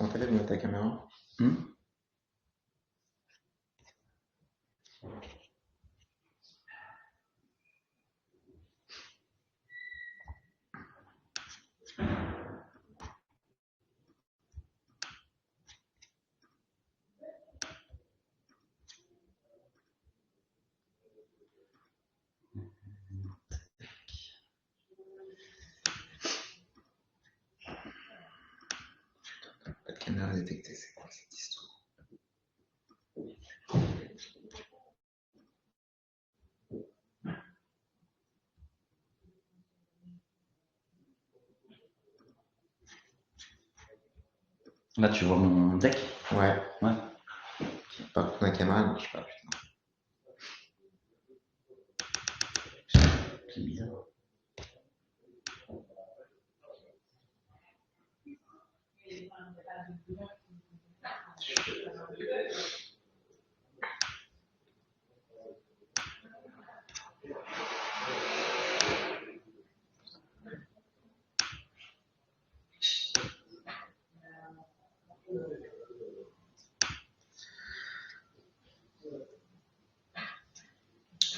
Comment t'as fait de mettre ta caméra? Pas de caméra détectée, c'est quoi cette histoire? Là, tu vois mon deck? Ouais. Ouais. Par contre, ma caméra ne marche pas, putain. C'est bizarre.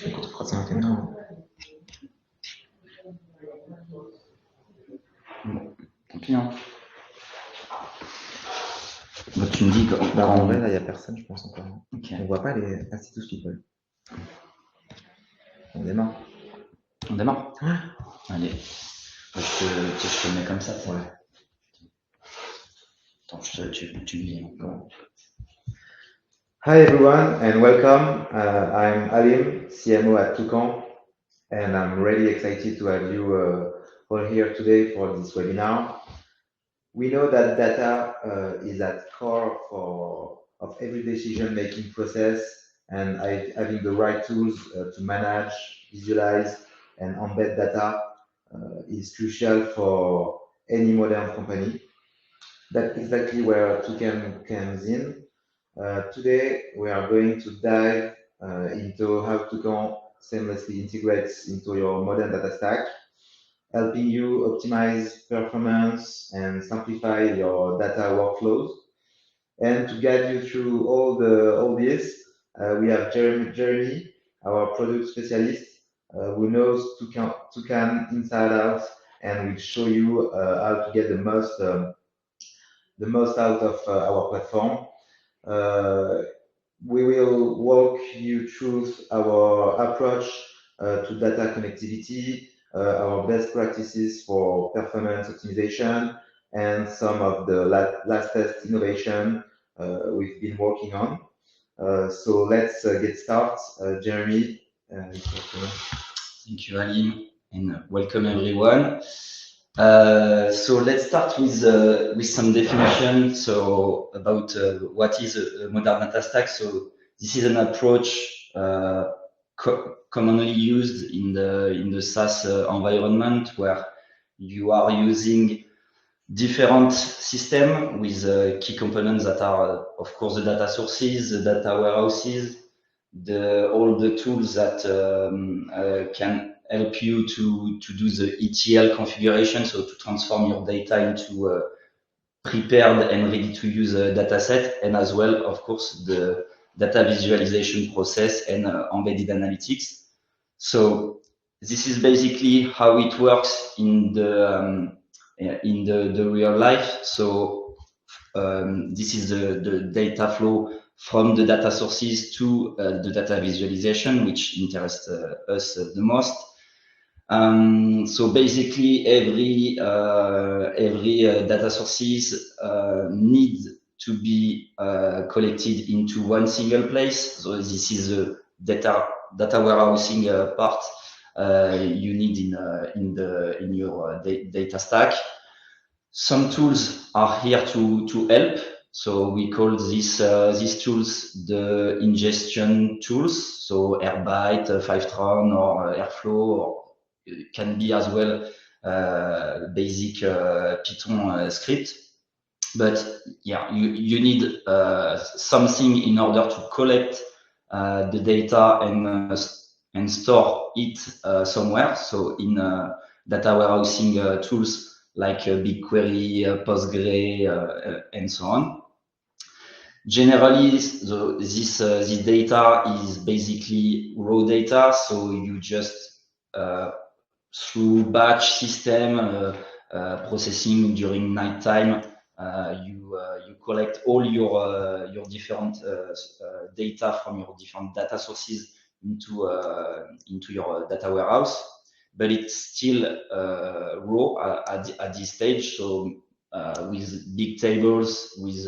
Écoute, crois que c'est ma caméra. Tant pis, hein. Bah, tu me dis quand. Bah, en vrai, là, il n'y a personne, je pense encore. Ok. On voit pas les. Ah, c'est tous people. On démarre. On démarre? Ouais. Allez. Je te le mets comme ça. Ouais. Attends, tu me dis encore. Hi everyone and welcome. I'm Alim, CMO at Toucan, and I'm really excited to have you all here today for this webinar. We know that data is at core of every decision-making process, and having the right tools to manage, visualize, and embed data is crucial for any modern company. That's exactly where Toucan comes in. Today, we are going to dive into how Toucan seamlessly integrates into your modern data stack, helping you optimize performance and simplify your data workflows. And to guide you through all this, we have Jeremy, our product specialist, who knows Toucan inside out and will show you how to get the most out of our platform. We will walk you through our approach to data connectivity, our best practices for performance optimization, and some of the latest innovation we've been working on. So let's get started. Jeremy. Thank you, Alim, and welcome everyone. So let's start with some definition. So about what is a modern data stack. So this is an approach commonly used in the SaaS environment where you are using different systems with key components that are, of course, the data sources, the data warehouses, all the tools that can help you to do the ETL configuration, so to transform your data into a prepared and ready to use data set, and as well, of course, the data visualization process and embedded analytics. So this is basically how it works in the real life. So this is the data flow from the data sources to the data visualization, which interests us the most. So basically, every data sources need to be collected into one single place. So this is the data warehousing part you need in your data stack. Some tools are here to help. So we call these tools the ingestion tools. So Airbyte, Fivetran, or Airflow, or it can be as well basic Python script. But yeah, you need something in order to collect the data and store it somewhere. So in data warehousing tools, like BigQuery, Postgre, and so on. Generally, this data is basically raw data, so you just through batch system processing during nighttime, you collect all your different data from your different data sources into your data warehouse, but it's still raw at this stage. So with big tables, with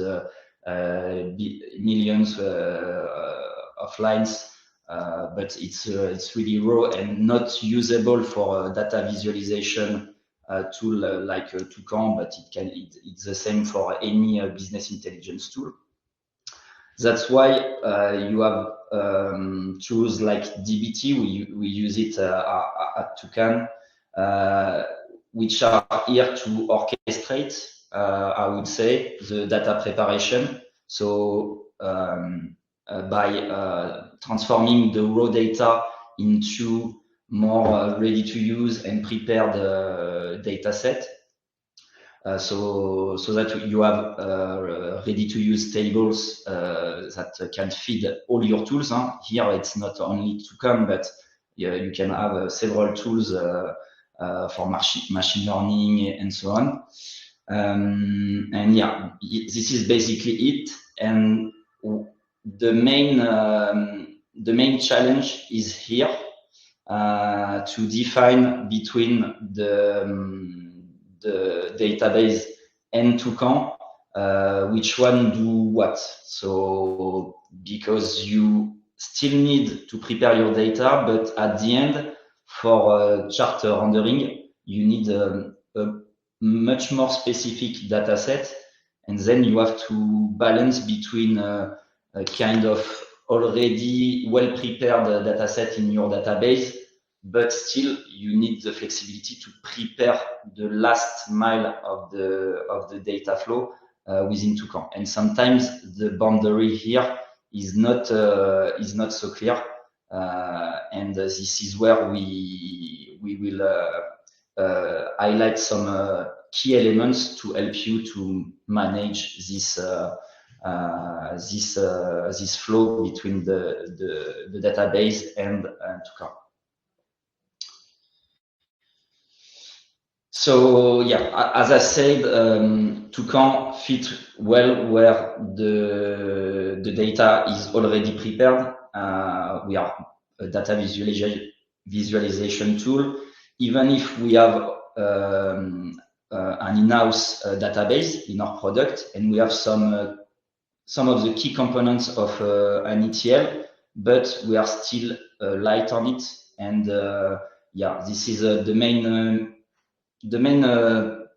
millions of lines, but it's really raw and not usable for data visualization tool like Toucan, but it's the same for any business intelligence tool. That's why you have tools like dbt. We use it at Toucan, which are here to orchestrate, I would say, the data preparation. So by transforming the raw data into more ready to use and prepared data set. So that you have ready to use tables that can feed all your tools. Here it's not only Toucan, but you can have several tools for machine learning and so on. And yeah, this is basically it. And the main challenge is here to define between the database and Toucan which one do what. So because you still need to prepare your data, but at the end, for chart rendering, you need a much more specific data set, and then you have to balance between a kind of already well-prepared data set in your database, but still you need the flexibility to prepare the last mile of the data flow within Toucan. And sometimes the boundary here is not so clear, and this is where we will highlight some key elements to help you to manage this this flow between the database and Toucan. So yeah, as I said, Toucan fit well where the data is already prepared. We are a data visualization tool. Even if we have an in-house database in our product, and we have some of the key components of an ETL, but we are still light on it. And yeah, this is the main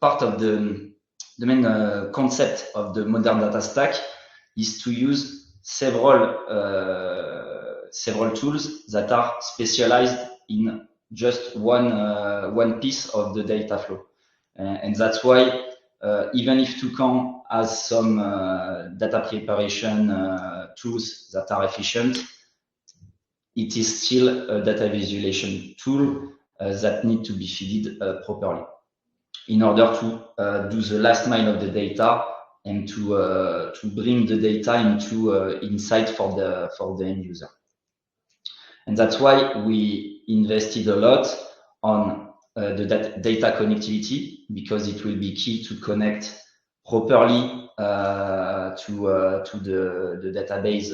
part of the main concept of the modern data stack is to use several tools that are specialized in just one piece of the data flow, and that's why even if Toucan has some data preparation tools that are efficient, it is still a data visualization tool that need to be fed properly in order to do the last mile of the data and to bring the data into insight for the end user. And that's why we invested a lot on the data connectivity, because it will be key to connect properly to the database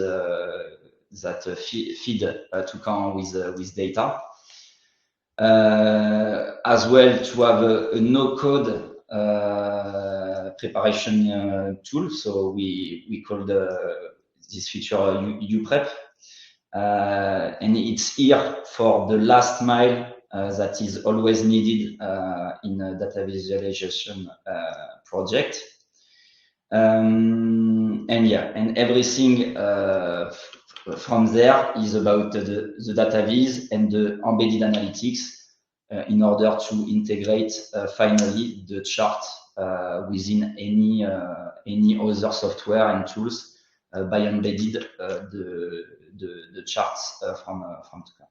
that feed Toucan with data. As well, to have a no-code preparation tool. So we call this feature UPrep. And it's here for the last mile that is always needed in a data visualization project. And yeah, and everything from there is about the data viz and the embedded analytics in order to integrate finally the chart within any other software and tools by embedded the charts from Toucan.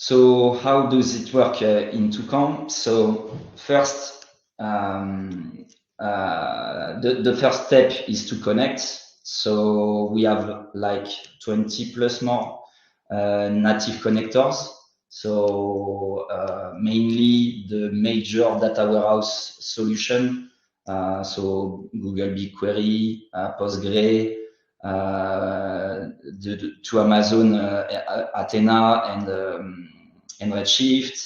So how does it work in Toucan? So first, the first step is to connect. So we have like 20 plus more native connectors. So mainly the major data warehouse solution. So Google BigQuery, Postgre, to Amazon Athena and Redshift,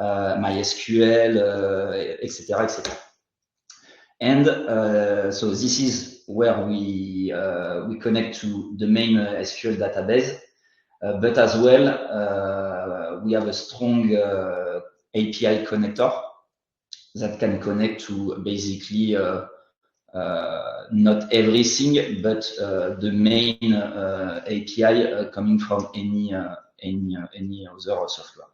MySQL, etc., etc. And so this is where we connect to the main SQL database, but as well we have a strong API connector that can connect to basically not everything, but the main API coming from any other software.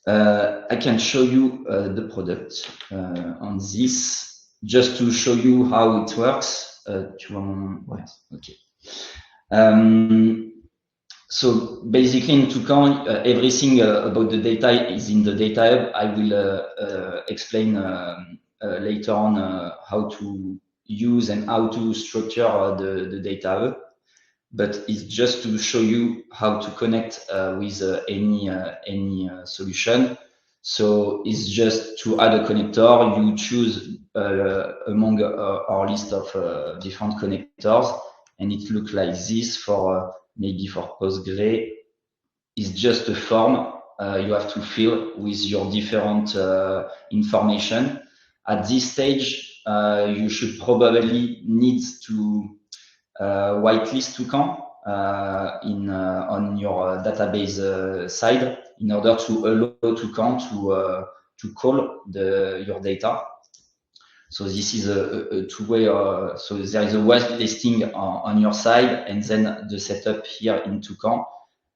I can show you the product on this, just to show you how it works. Okay. So basically in Toucan, everything about the data is in the data hub. I will explain later on how to use and how to structure the data hub. But it's just to show you how to connect with any solution. So it's just to add a connector. You choose among our list of different connectors, and it looks like this for maybe for Postgre. It's just a form you have to fill with your different information. At this stage, you should probably need to whitelist Toucan on your database side in order to allow Toucan to call your data. So this is a two-way. So there is a whitelisting on your side, and then the setup here in Toucan.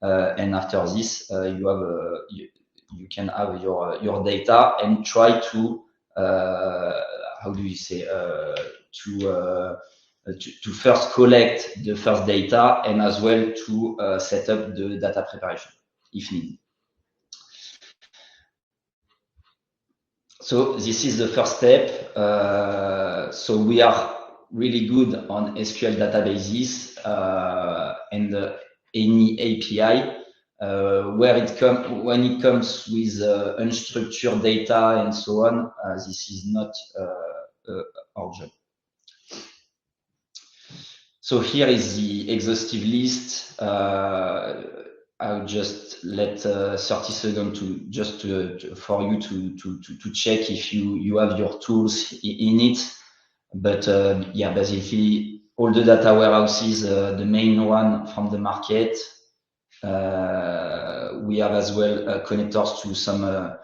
And after this, you can have your data and try to how do you say to first collect the first data and as well to set up the data preparation if needed. So this is the first step. So we are really good on SQL databases and any API. When it comes with unstructured data and so on, this is not our job. So here is the exhaustive list. I'll just let 30 seconds for you to check if you have your tools in it. But yeah, basically all the data warehouses, the main one from the market. We have as well connectors to some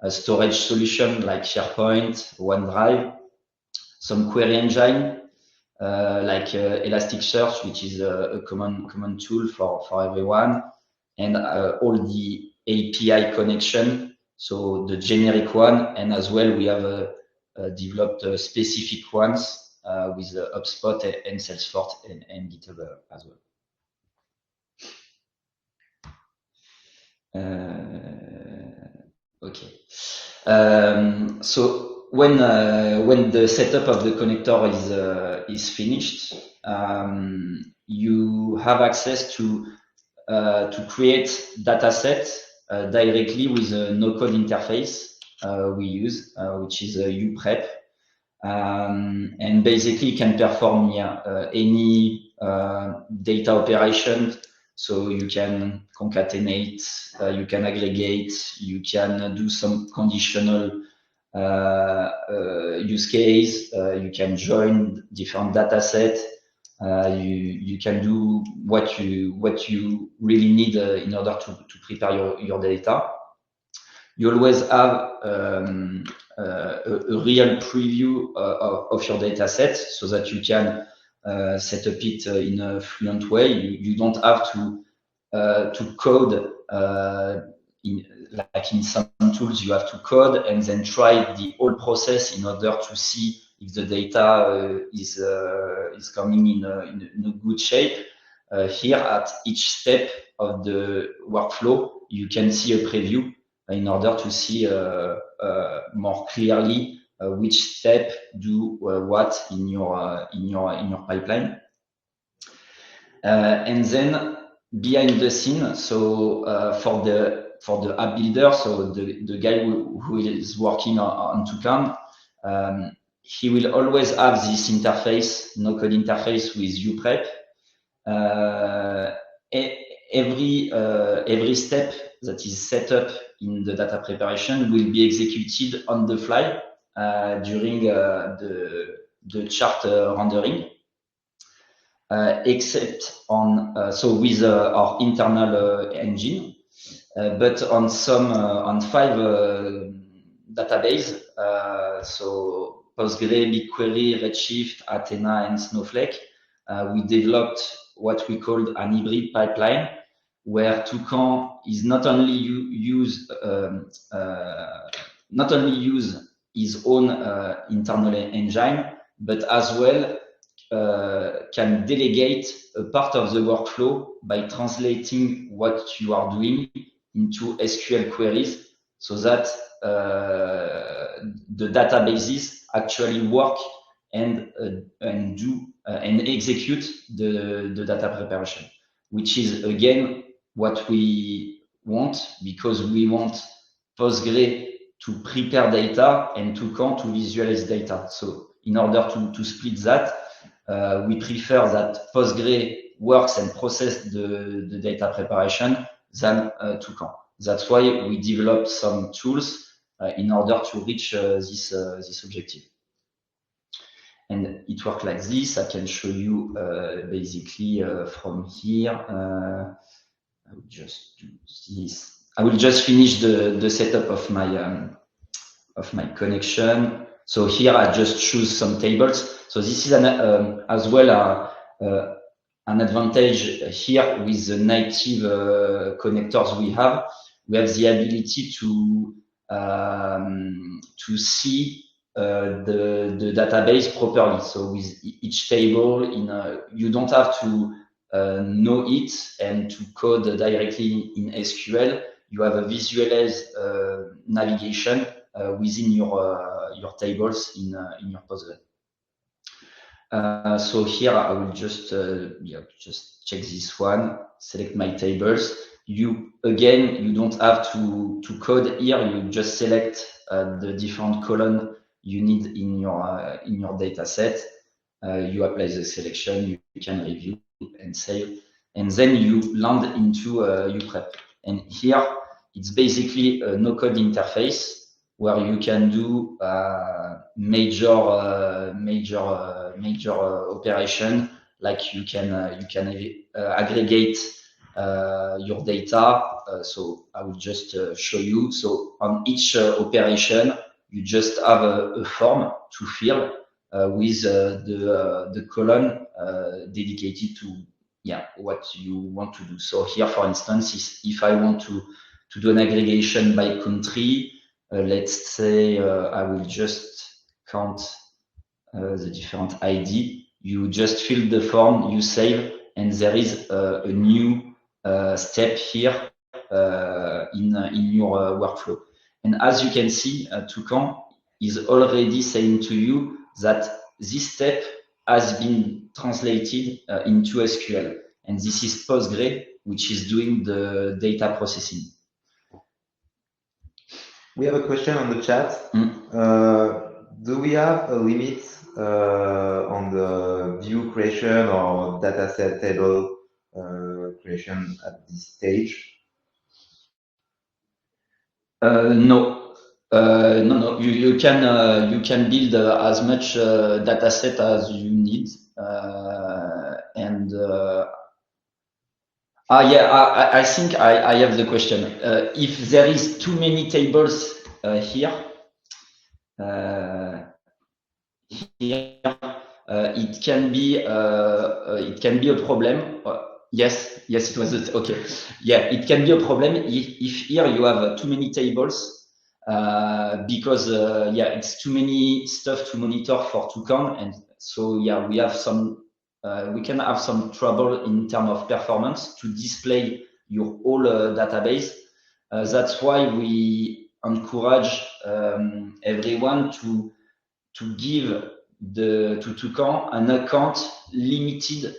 storage solution like SharePoint, OneDrive, some query engine like Elasticsearch, which is a common tool for everyone, and all the API connection, so the generic one, and as well we have developed specific ones with HubSpot and Salesforce and GitHub as well. Okay. So when the setup of the connector is finished, you have access to create data sets directly with a no-code interface we use, which is uprep. And basically you can perform any data operation. So you can concatenate, you can aggregate, you can do some conditional use case, you can join different data sets, you can do what you really need in order to prepare your data. You always have a real preview of your data set so that you can set up it in a fluent way. You don't have to code like in some tools. You have to code and then try the whole process in order to see if the data is coming in a good shape. here at each step of the workflow, you can see a preview in order to see more clearly which step do what in your pipeline. And then behind the scene, so for the app builder, so the guy who is working on Toucan, he will always have this interface, no code interface with UPrep. Every step that is set up in the data preparation will be executed on the fly during the chart rendering. Except on so with our internal engine, but on some on 5 database, so Postgre, BigQuery, Redshift, Athena, and Snowflake, we developed what we called an hybrid pipeline, where Toucan is not only use his own internal engine, but as well can delegate a part of the workflow by translating what you are doing into SQL queries, so that the databases actually work and execute the data preparation, which is again what we want, because we want Postgre to prepare data and Toucan to visualize data. So in order to split that, we prefer that Postgre works and process the data preparation than Toucan. That's why we developed some tools in order to reach this objective. And it works like this. I can show you basically from here. I will just do this. I will just finish the setup of my connection. So here I just choose some tables. So this is as well an advantage here with the native connectors we have. We have the ability to see the database properly. So with each table, you don't have to know it and to code directly in SQL. You have a visualized navigation within your tables in your Postgre. So here I will just check this one, select my tables. You don't have to code here. You just select the different column you need in your data set. You apply the selection, you can review and save, and then you land into UPrep. And here it's basically a no-code interface where you can do major operation, like you can aggregate your data. So I will just show you. So on each operation, you just have a form to fill with the column dedicated to what you want to do. So here, for instance, if I want to do an aggregation by country, let's say I will just count the different ID. You just fill the form, you save, and there is a new step here in your workflow. And as you can see, Toucan is already saying to you that this step has been translated into SQL. And this is Postgre, which is doing the data processing. We have a question on the chat. Do we have a limit on the view creation or dataset table creation at this stage? No. No. You can build as much dataset as you need, I think I have the question. If there is too many tables here, it can be a problem. Yes, it was okay. Yeah, it can be a problem if here you have too many tables because it's too many stuff to monitor for Toucan, and so we have some we can have some trouble in terms of performance to display your whole database. That's why we encourage everyone to give to Toucan an account limited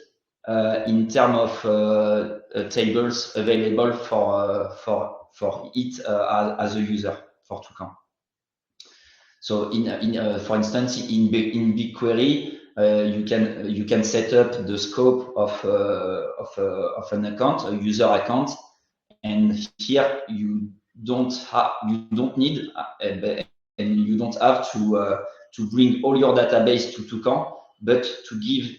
in terms of tables available for it as a user for Toucan. So for instance, in BigQuery, you can set up the scope of an account, a user account, and here you don't need and you don't have to bring all your database to Toucan, but to give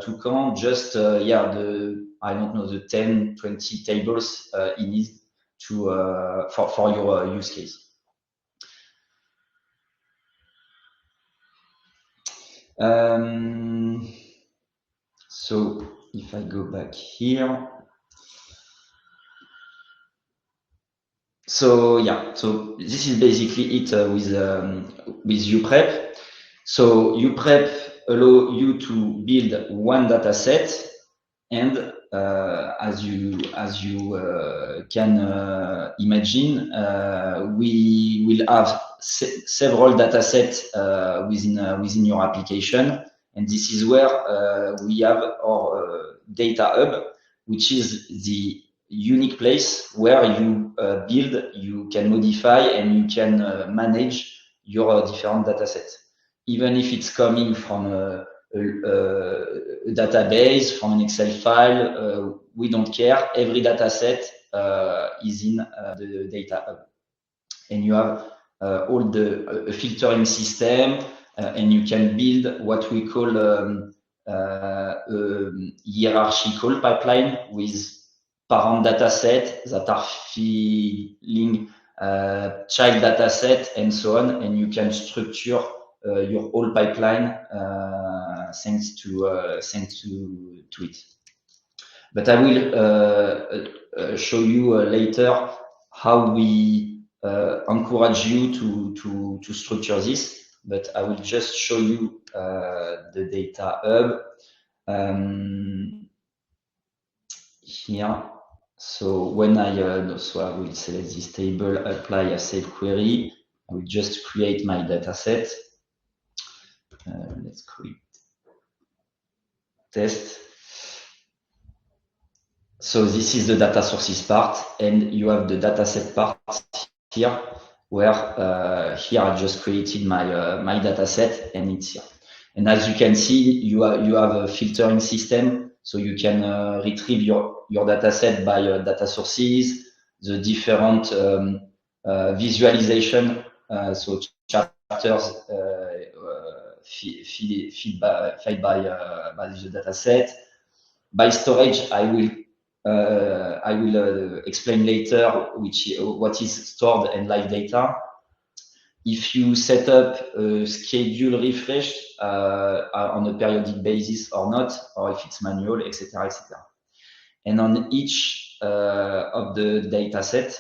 Toucan just I don't know, the 10, 20 tables it needs to for your use case. So if I go back here, so yeah, so this is basically it with uprep. So uprep allow you to build one data set, and as you can imagine, we will have several data sets within your application, and this is where we have our data hub, which is the unique place where you build, you can modify, and you can manage your different data sets, even if it's coming from a database, from an Excel file, we don't care. Every data set is in the data hub. And you have all the filtering system, and you can build what we call hierarchical pipeline with parent data set that are feeding child data set and so on, and you can structure your whole pipeline thanks to it. But I will show you later how we encourage you to structure this. But I will just show you the data hub here. So when I will select this table, apply a save query. I will just create my data set. Let's create test. So this is the data sources part, and you have the data set part here, where here I just created my data set, and it's here. And as you can see, you have a filtering system, so you can retrieve your data set by data sources, the different visualization, so chapters feed by the data set. By storage, I will explain later what is stored and live data. If you set up a schedule refresh on a periodic basis or not, or if it's manual, etc., etc. And on each of the data set,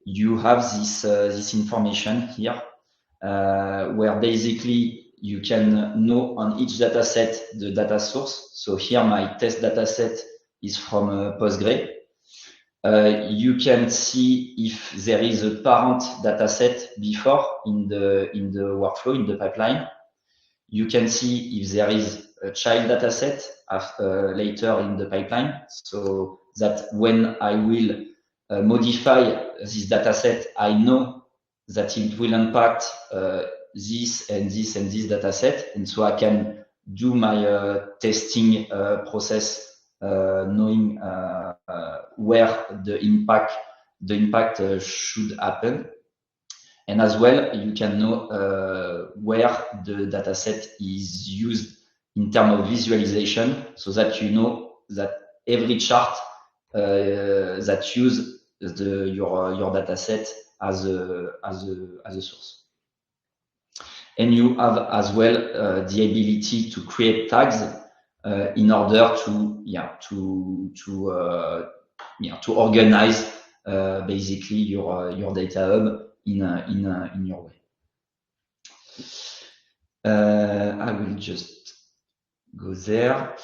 you have this information here, where basically you can know on each data set the data source. So here my test data set is from Postgre. You can see if there is a parent data set before in the workflow, in the pipeline. You can see if there is a child data set later in the pipeline, so that when I will modify this data set, I know that it will impact this and this and this data set, and so I can do my testing process knowing where the impact should happen. And as well, you can know where the data set is used in terms of visualization, so that you know that every chart that use your data set as a source. And you have as well the ability to create tags in order to organize basically your data hub in your way. I will just go there.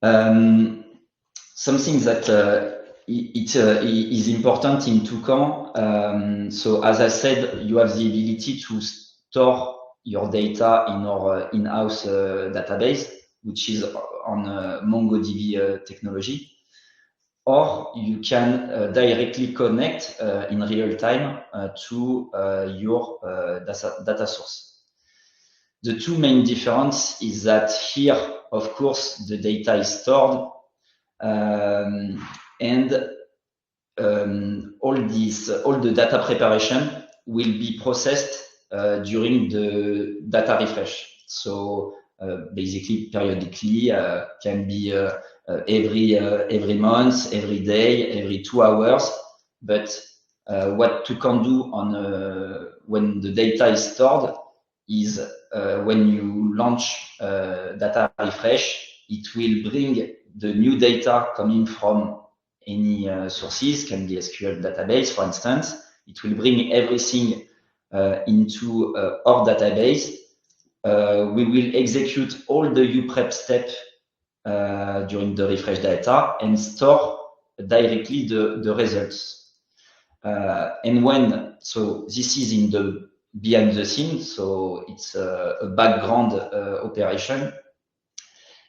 Something that it is important in Toucan. So as I said, you have the ability to store your data in our in-house database, which is on MongoDB technology. Or you can directly connect in real time to your data source. The two main difference is that here, of course, the data is stored and all the data preparation will be processed during the data refresh. So basically, periodically, can be every month, every day, every 2 hours. But what Toucan do on when the data is stored is when you launch data refresh, it will bring the new data coming from any sources, can be SQL database, for instance. It will bring everything into our database. We will execute all the uprep step during the refresh data and store directly the results. And when, so this is in the behind the scenes, so it's a background operation.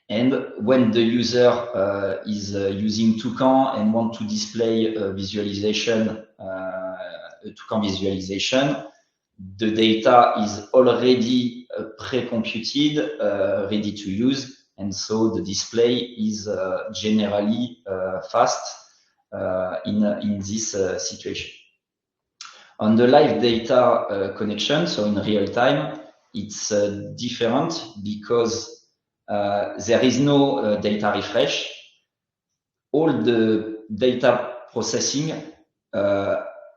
And when the user is using Toucan and want to display a visualization, a Toucan visualization, the data is already pre-computed, ready to use, and so the display is generally fast in this situation. On the live data connection, so in real time, it's different because there is no data refresh. All the data processing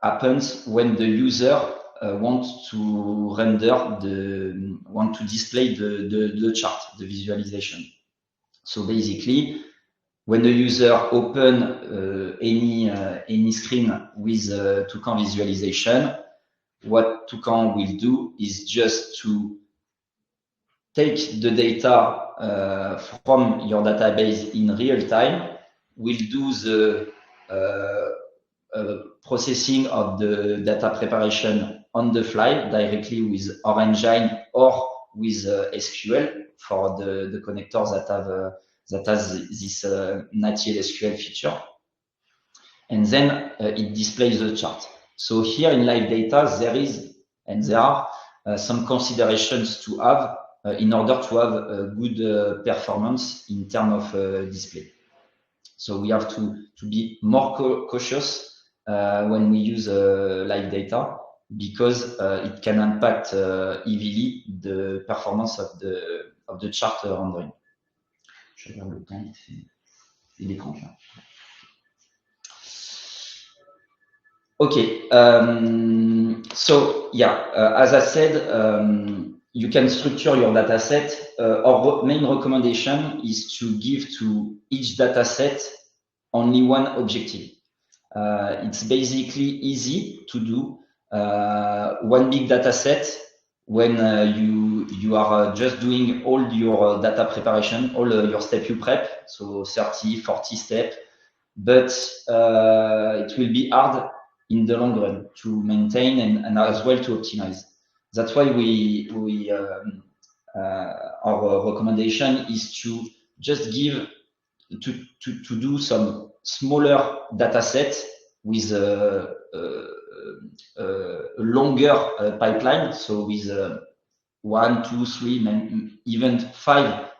happens when the user wants to display the chart, the visualization. So basically, when the user open any screen with Toucan visualization, what Toucan will do is just to take the data from your database in real time, will do the processing of the data preparation on the fly directly with our engine or with SQL for the connectors that has this native SQL feature. And then it displays the chart. So here in live data, there are some considerations to have in order to have a good performance in terms of display. So we have to be more cautious when we use live data because it can impact heavily the performance of the chart rendering. Je regarde le temps, il est 30 là. Okay, so yeah, as I said, you can structure your data set. Our main recommendation is to give to each data set only one objective. It's basically easy to do one big data set when you are just doing all your data preparation, all your step you prep, so 30, 40 steps, but it will be hard in the long run to maintain and as well to optimize. That's why our recommendation is to just give to do some smaller data set with a longer pipeline. So with 1, 2, 3, even 5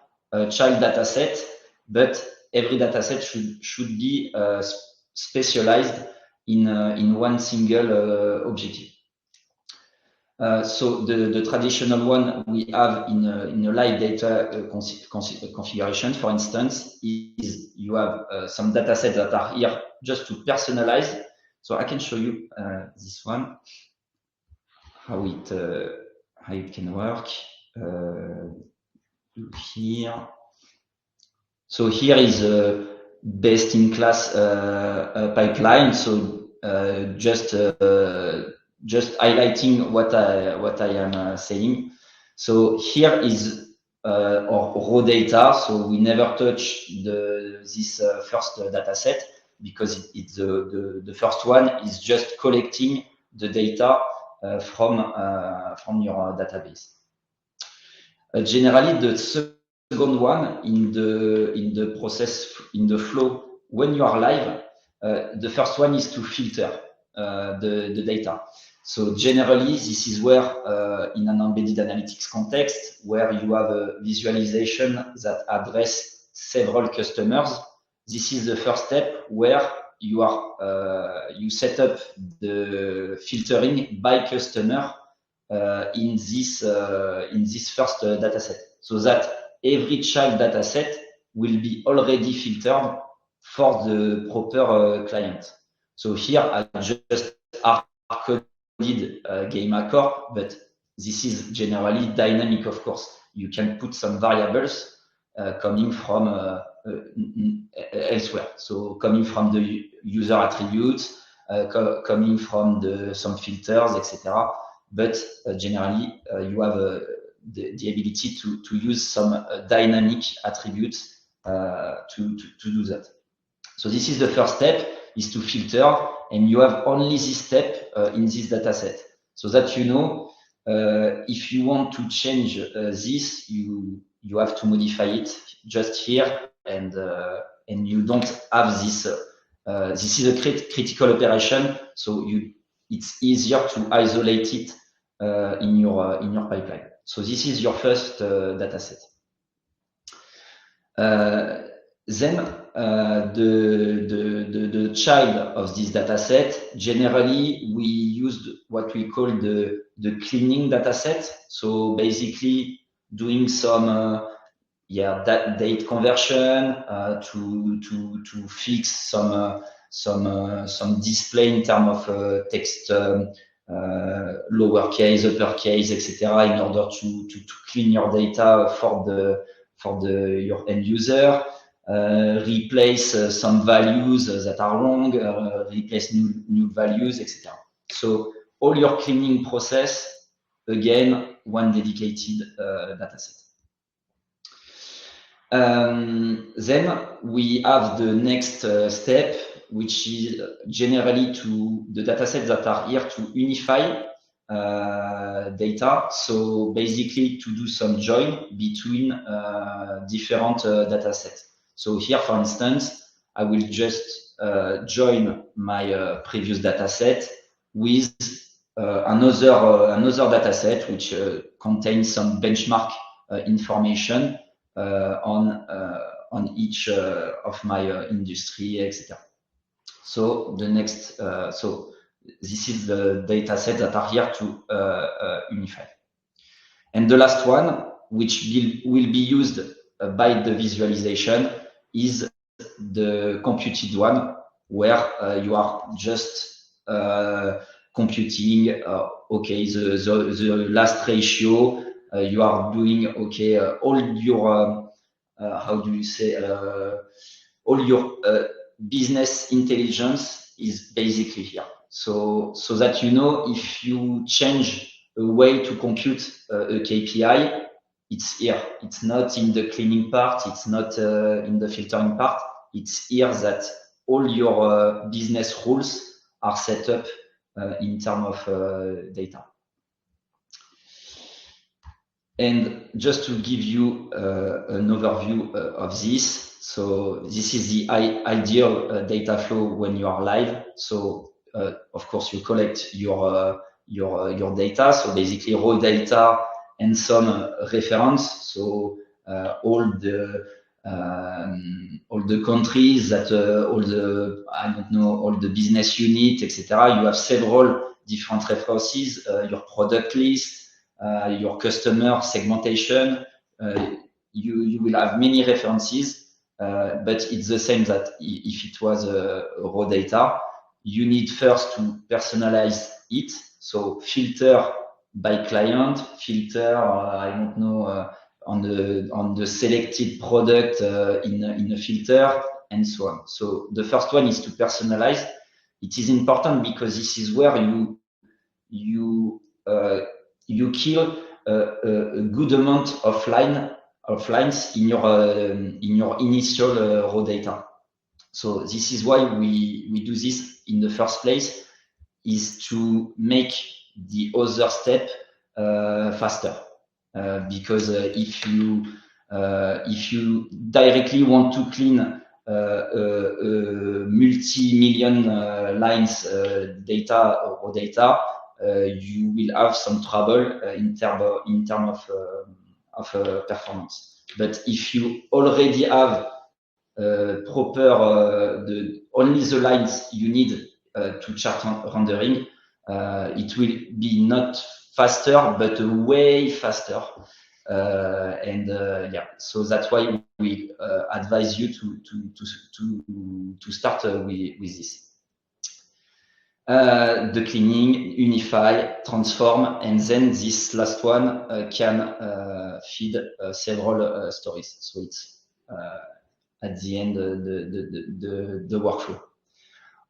child data set, but every data set should be specialized in one single objective. So the traditional one we have in a live data configuration, for instance, is you have some data sets that are here just to personalize. So I can show you this one, how it can work here. So here is a best-in-class pipeline. So just highlighting what I am saying. So here is or raw data. So we never touch this first data set because the first one is just collecting the data from your database. Generally, the second one in the process, in the flow, when you are live, the first one is to filter the data. So generally, this is where, in an embedded analytics context, where you have a visualization that address several customers, this is the first step where you are you set up the filtering by customer in this first data set, so that every child data set will be already filtered for the proper client. So here I just hard-coded Gamma Core, but this is generally dynamic, of course. You can put some variables coming from elsewhere. So coming from the user attributes, coming from some filters, etc. But generally, you have the ability to use some dynamic attributes to do that. So this is the first step, is to filter, and you have only this step in this data set. So that you know, if you want to change this, you have to modify it just here, and you don't have this. This is a critical operation, so it's easier to isolate it in your pipeline. So this is your first data set. Then the child of this data set, generally we used what we call the cleaning data set. So basically doing some date conversion to fix some display in terms of text, lowercase, uppercase, etc., in order to clean your data for your end user. Replace some values that are wrong, replace new values, etc. So all your cleaning process, again, one dedicated data set. Then we have the next step, which is generally to the data sets that are here to unify data. So basically to do some join between different data sets. So here, for instance, I will just join my previous data set with another data set which contains some benchmark information on each of my industry, etc. So the next, so this is the data set that are here to unify. And the last one, which will be used by the visualization, is the computed one, where you are just computing, okay, the last ratio, you are doing, okay, all your, how do you say, all your business intelligence is basically here. So that you know, if you change a way to compute a KPI, it's here. It's not in the cleaning part. It's not in the filtering part. It's here that all your business rules are set up in terms of data. And just to give you an overview of this, so this is the ideal data flow when you are live. So of course you collect your data. So basically raw data and some reference. So all the countries that all the business unit, etc. You have several different references. Your product list. Your customer segmentation, you will have many references, but it's the same that if it was raw data, you need first to personalize it. So filter by client, filter, on the selected product in a filter, and so on. So the first one is to personalize. It is important because this is where you kill a good amount of line lines in your initial raw data. So this is why we do this in the first place, is to make the other step faster. Because if you directly want to clean multi-million lines data or raw data, you will have some trouble in term of performance. But if you already have proper only the lines you need to chart rendering, it will be not faster, but way faster. Yeah, so that's why we advise you to start with this. The cleaning, unify, transform, and then this last one can feed several stories. So it's at the end the workflow.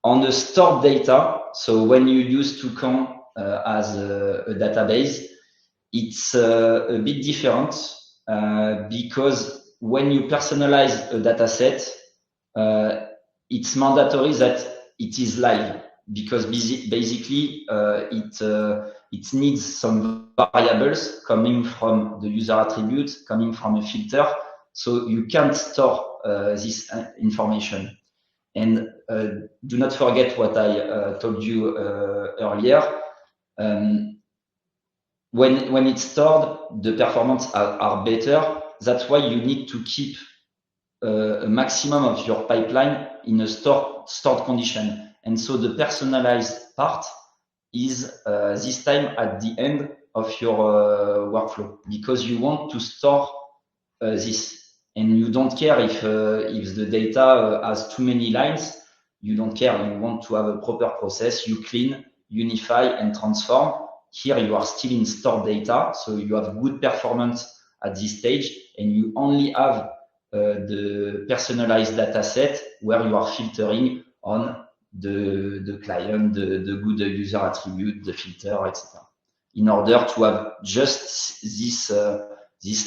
On the stored data, so when you use Toucan as a database, it's a bit different because when you personalize a data set, it's mandatory that it is live, because basically it needs some variables coming from the user attribute, coming from a filter, so you can't store this information. And do not forget what I told you earlier. When it's stored, the performance are better. That's why you need to keep a maximum of your pipeline in a stored condition. And so the personalized part is this time at the end of your workflow, because you want to store this. And you don't care if the data has too many lines. You don't care. You want to have a proper process. You clean, unify, and transform. Here you are still in stored data, so you have good performance at this stage, and you only have the personalized data set where you are filtering on the client, the good user attribute, the filter, etc. In order to have just these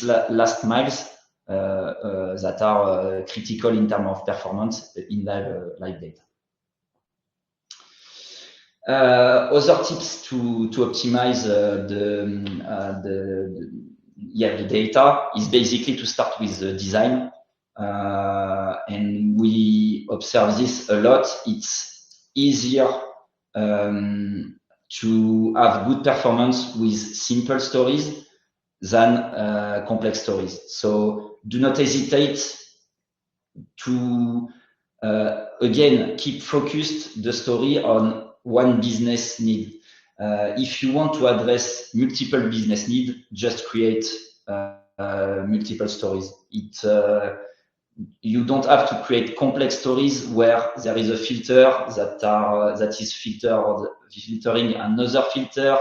last miles that are critical in terms of performance in live data. Other tips to optimize the data is basically to start with the design, and we observe this a lot. It's easier to have good performance with simple stories than complex stories. So do not hesitate to again keep focused the story on one business need. If you want to address multiple business needs, just create multiple stories. You don't have to create complex stories where there is a filter that is filtering another filter,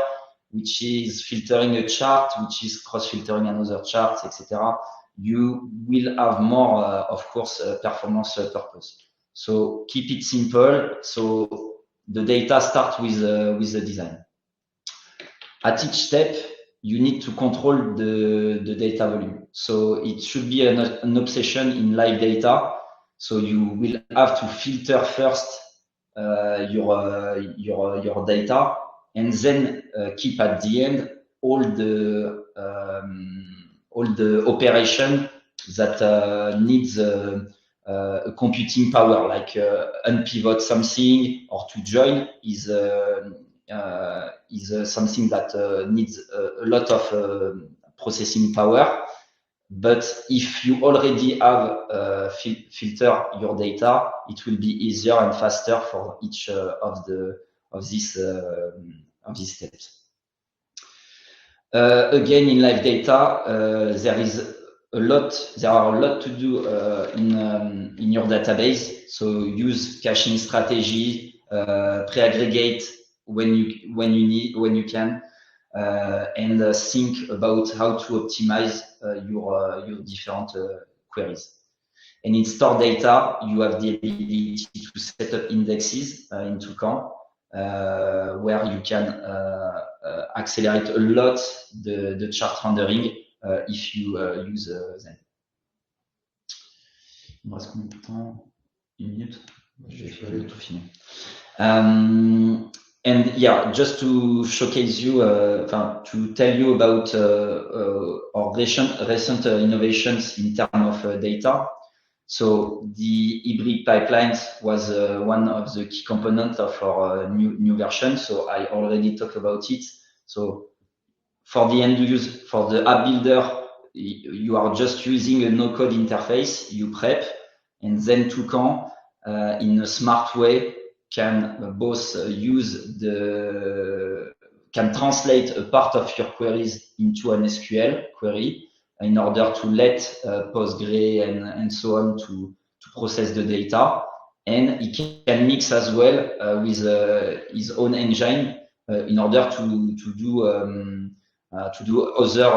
which is filtering a chart, which is cross-filtering another chart, etc. You will have more, of course, performance purpose. So keep it simple. So the data starts with the design. At each step, you need to control the data volume. So it should be an obsession in live data. So you will have to filter first your data, and then keep at the end all the operation that needs computing power, like unpivot something or to join is something that needs a lot of processing power. But if you already have filter your data, it will be easier and faster for each of these steps. Again, in live data, there are a lot to do in your database. So use caching strategy, pre-aggregate when you can, and think about how to optimize your different queries. And in stored data, you have the ability to set up indexes in Toucan, where you can accelerate a lot the chart rendering if you use them. Il me reste combien de temps? Une minute? J'ai tout fini. And yeah, just to showcase you, to tell you about our recent innovations in terms of data. So the hybrid pipelines was one of the key components of our new version. So I already talked about it. So for the end use, for the app builder, you are just using a no-code interface, you prep, and then Toucan, in a smart way, can both can translate a part of your queries into an SQL query in order to let Postgre and so on to process the data. And it can mix as well with his own engine in order to do other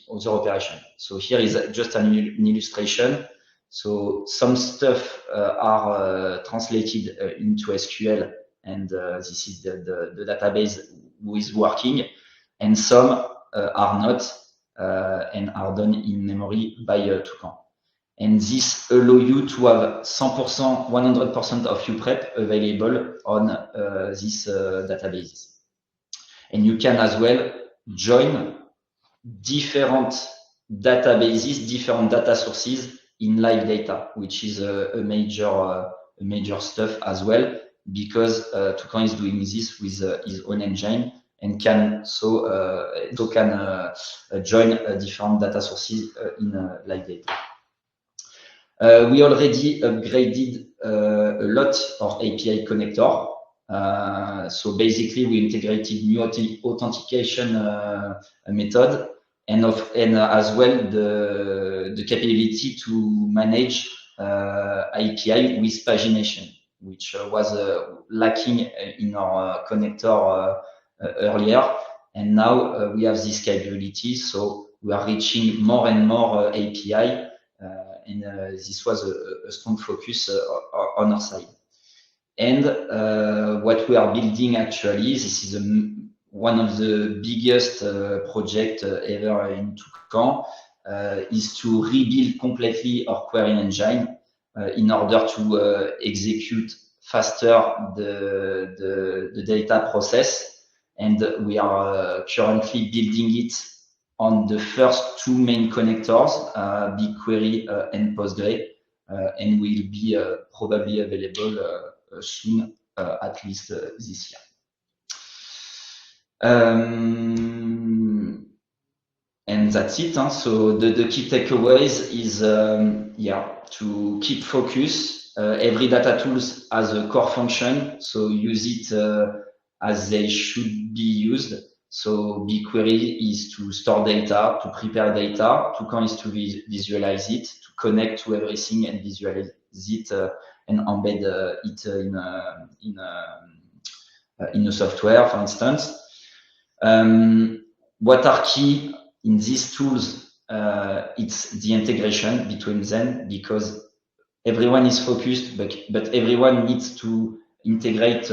operation. So here is just an illustration. So some stuff are translated into SQL, and this is the database who is working, and some are not and are done in memory by Toucan. And this allow you to have 100% of UPrep available on these databases. And you can as well join different databases, different data sources in live data, which is a major stuff as well, because Toucan is doing this with his own engine and can join different data sources in live data. We already upgraded a lot of API connector. So basically, we integrated new authentication method and as well the capability to manage API with pagination, which was lacking in our connector earlier. And now we have this capability, so we are reaching more and more API, and this was a strong focus on our side. And what we are building actually, this is one of the biggest project ever in Toucan, is to rebuild completely our query engine in order to execute faster the data process. And we are currently building it on the first two main connectors, BigQuery and Postgre, and will be probably available soon, at least this year. And that's it. So the key takeaways is to keep focus. Every data tools has a core function, so use it as they should be used. So BigQuery is to store data, to prepare data. Toucan is to visualize it, to connect to everything and visualize it and embed it in a software, for instance. What are key in these tools? It's the integration between them, because everyone is focused, but everyone needs to integrate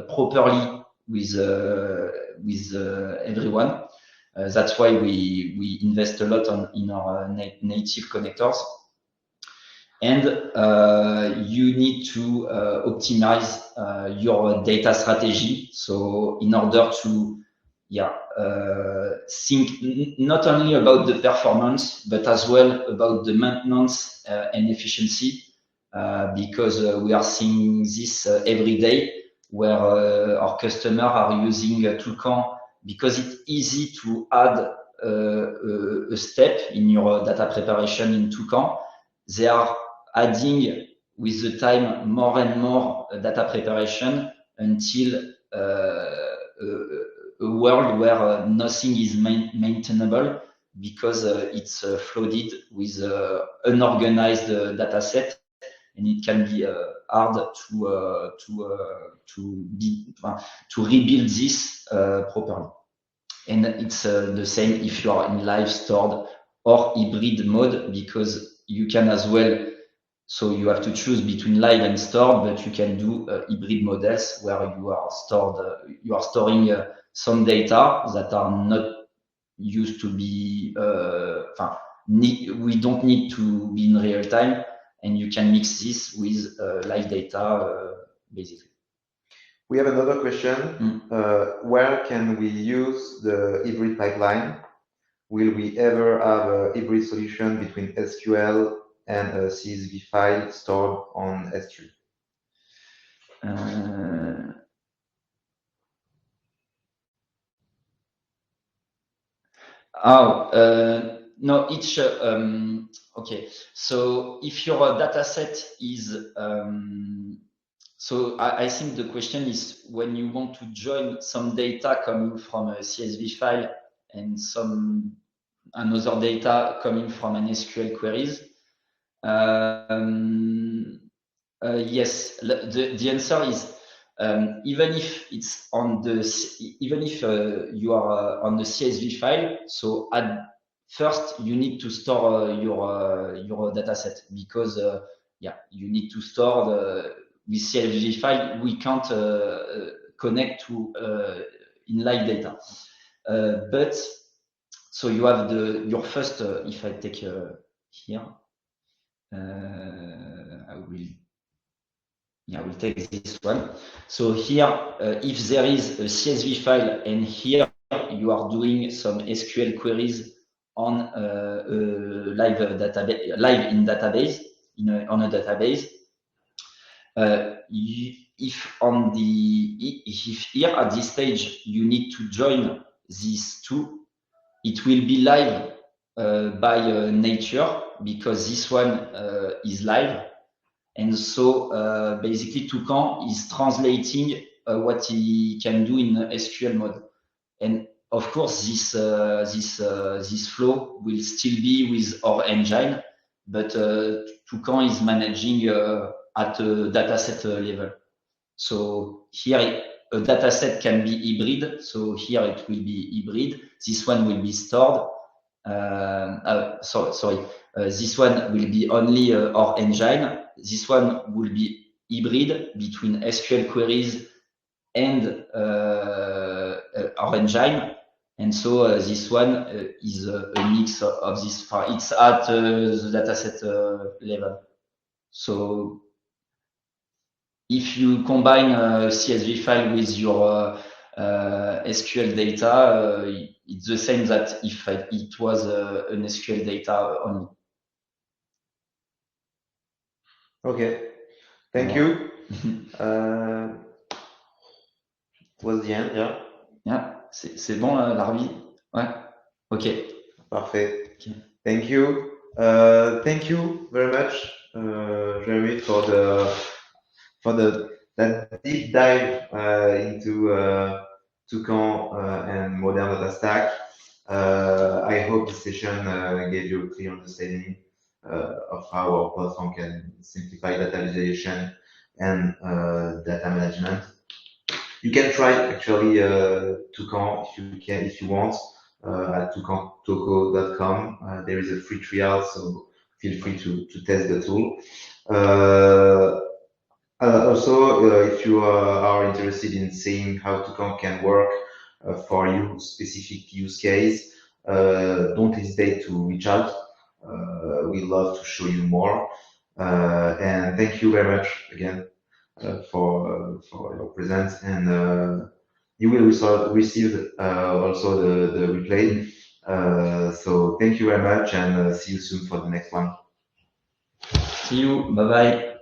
properly with everyone. That's why we invest a lot in our native connectors. And you need to optimize your data strategy. So in order to think not only about the performance, but as well about the maintenance and efficiency, because we are seeing this every day, where our customers are using Toucan because it's easy to add a step in your data preparation in Toucan. They are adding with the time more and more data preparation until a world where nothing is maintainable, because it's flooded with unorganized data set, and it can be hard to rebuild this properly. And it's the same if you are in live, stored, or hybrid mode, because you can as well. So you have to choose between live and stored, but you can do hybrid models where you are storing some data that are not used to be, we don't need to be in real time, and you can mix this with live data, basically. We have another question. Where can we use the hybrid pipeline? Will we ever have a hybrid solution between SQL and a CSV file stored on S3? No, each, okay. So if your data set is, so I think the question is when you want to join some data coming from a CSV file and another data coming from an SQL queries. Yes, the answer is even if it's on the you are on the CSV file, so at first you need to store your data set because yeah, you need to store with CSV file. We can't connect to in live data, but so you have your first. If I take here, I will take this one. So here, if there is a CSV file and here you are doing some SQL queries on a live database, on a database, if here at this stage you need to join these two, it will be live by nature because this one is live. And so basically Toucan is translating what he can do in SQL mode. And of course, this flow will still be with our engine, but Toucan is managing at a dataset level. So here a dataset can be hybrid. So here it will be hybrid. This one will be stored. This one will be only our engine. This one will be hybrid between SQL queries and our engine. And so this one is a mix of this. It's at the dataset level. So if you combine a CSV file with your SQL data, it's the same that if it was an SQL data only. Okay, thank you. Was the end, yeah? Yeah, c'est bon, Larvi? Ouais, ok. Parfait. Okay. Thank you. Thank you very much, Jeremy, for that deep dive into Toucan and modern data stack. I hope this session gave you a clear understanding of how our platform can simplify data visualization and data management. You can try actually Toucan if you want at toucantoco.com. There is a free trial, so feel free to test the tool. Also, if you are interested in seeing how Toucan can work for you specific use case, don't hesitate to reach out. We'd love to show you more. And thank you very much again for your presence. And you will receive also the replay. So thank you very much, and see you soon for the next one. See you. Bye bye.